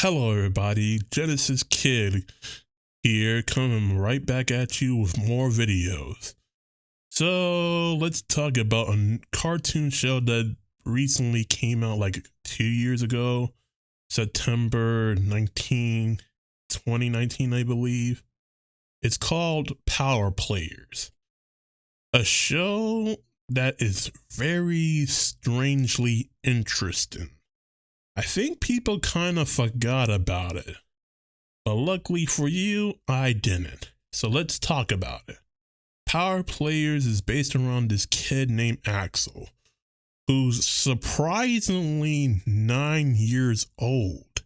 Hello everybody, Genesis Kid here, coming right back at you with more videos. So let's talk about a cartoon show that recently came out like 2 years ago, September 19, 2019, I believe. It's called Power Players, a show that is very strangely interesting. I think people kind of forgot about it, but luckily for you, I didn't. So let's talk about it. Power Players is based around this kid named Axel, who's surprisingly 9 years old.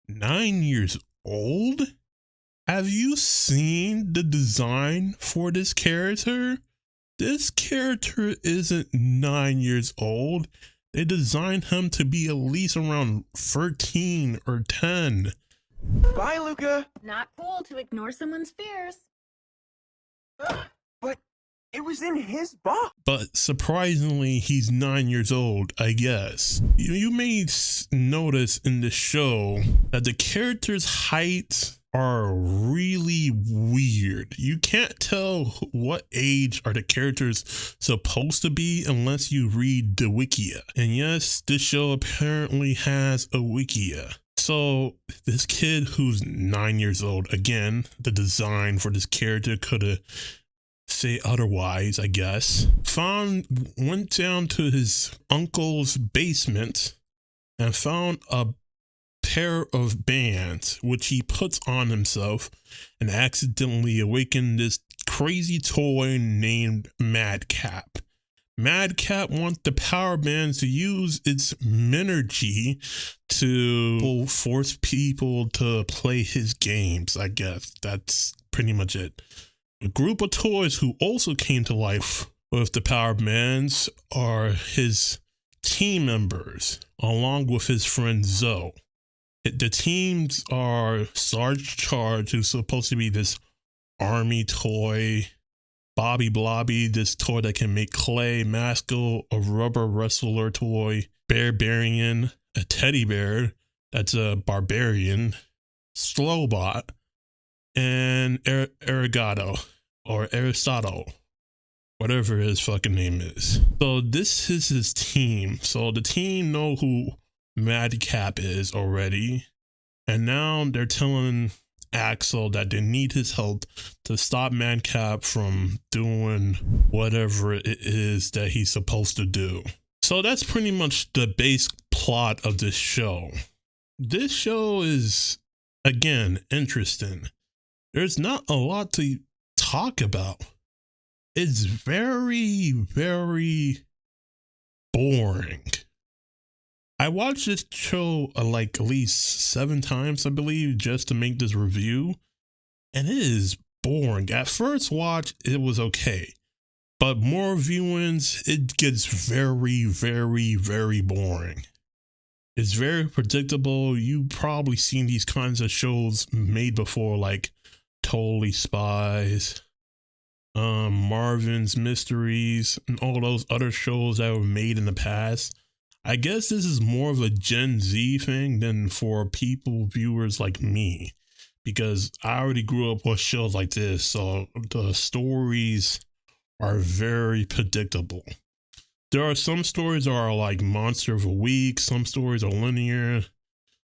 9 years old? Have you seen the design for this character? This character isn't 9 years old. They designed him to be at least around 13 or 10. Bye, Luca. Not cool to ignore someone's fears. But it was in his box. But surprisingly, he's 9 years old, I guess. You may notice in the show that the character's heights are really weird. You can't tell what age are the characters supposed to be unless you read the wikia. And yes, this show apparently has a wikia. So this kid who's 9 years old, again, the design for this character could have say otherwise, I guess, went down to his uncle's basement and found a pair of bands which he puts on himself and accidentally awakened this crazy toy named Madcap. Madcap wants the power bands to use its minergy to force people to play his games. I guess that's pretty much it. A group of toys who also came to life with the power bands are his team members, along with his friend Zoe. The teams are Sarge Charge, who's supposed to be this army toy, Bobby Blobby, this toy that can make clay, Masco, a rubber wrestler toy, Barbarian, a teddy bear that's a barbarian, Slowbot, and Arigato, or Aristotle, whatever his fucking name is. So this is his team. So the team know who Madcap is already, and now they're telling Axel that they need his help to stop Madcap from doing whatever it is that he's supposed to do. So that's pretty much the base plot of this show. This show is, again, interesting. There's not a lot to talk about. It's very, very boring. I watched this show like at least 7 times, I believe, just to make this review, and it is boring. At first watch, it was okay, but more viewings, it gets very, very, very boring. It's very predictable. You've probably seen these kinds of shows made before, like Totally Spies, Marvin's Mysteries, and all those other shows that were made in the past. I guess this is more of a Gen Z thing than for viewers like me, because I already grew up with shows like this, so the stories are very predictable. There are some stories that are like Monster of a Week, some stories are linear,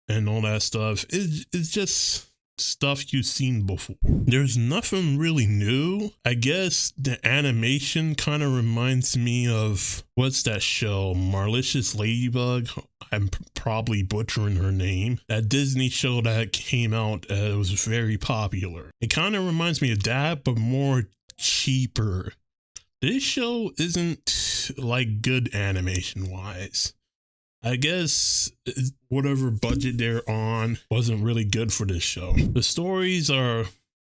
and all that stuff. It's just stuff you've seen before. There's nothing really new. I guess the animation kind of reminds me of, what's that show, Marlicious Ladybug? I'm probably butchering her name. That Disney show that came out, was very popular. It kind of reminds me of that, but more cheaper. This show isn't like good animation wise. I guess whatever budget they're on wasn't really good for this show. The stories are,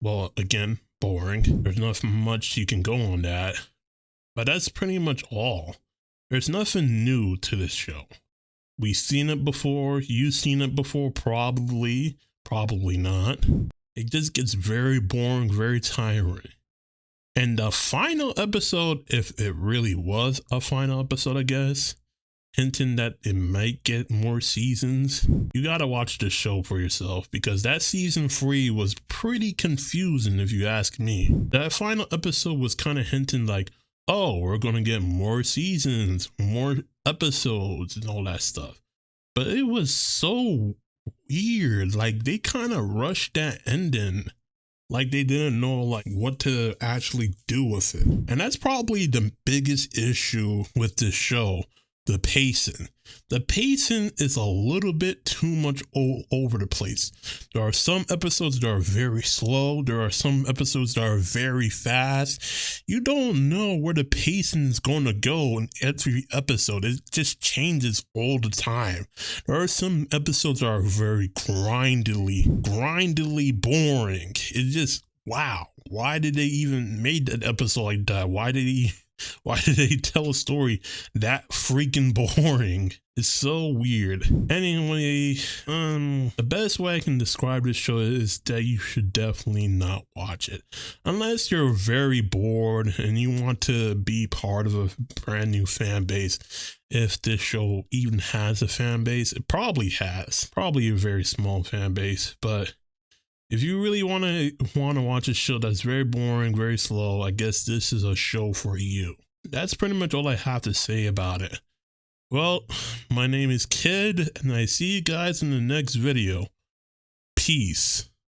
well, again, boring. There's not much you can go on that. But that's pretty much all. There's nothing new to this show. We've seen it before. You've seen it before, probably. Probably not. It just gets very boring, very tiring. And the final episode, if it really was a final episode, I guess, hinting that it might get more seasons. You gotta watch the show for yourself, because that season 3 was pretty confusing if you ask me. That final episode was kind of hinting like, oh, we're gonna get more seasons, more episodes and all that stuff. But it was so weird. Like, they kind of rushed that ending. Like, they didn't know like what to actually do with it. And that's probably the biggest issue with this show. The pacing. The pacing is a little bit too much all over the place. There are some episodes that are very slow. There are some episodes that are very fast. You don't know where the pacing is going to go in every episode. It just changes all the time. There are some episodes that are very grindily boring. It's just, wow. Why did they even make that episode like that? Why did they tell a story that freaking boring? It's so weird. Anyway, the best way I can describe this show is that you should definitely not watch it. Unless you're very bored and you want to be part of a brand new fan base. If this show even has a fan base, it probably has. Probably a very small fan base, but if you really want to watch a show that's very boring, very slow, I guess this is a show for you. That's pretty much all I have to say about it. Well, my name is Kid, and I see you guys in the next video. Peace.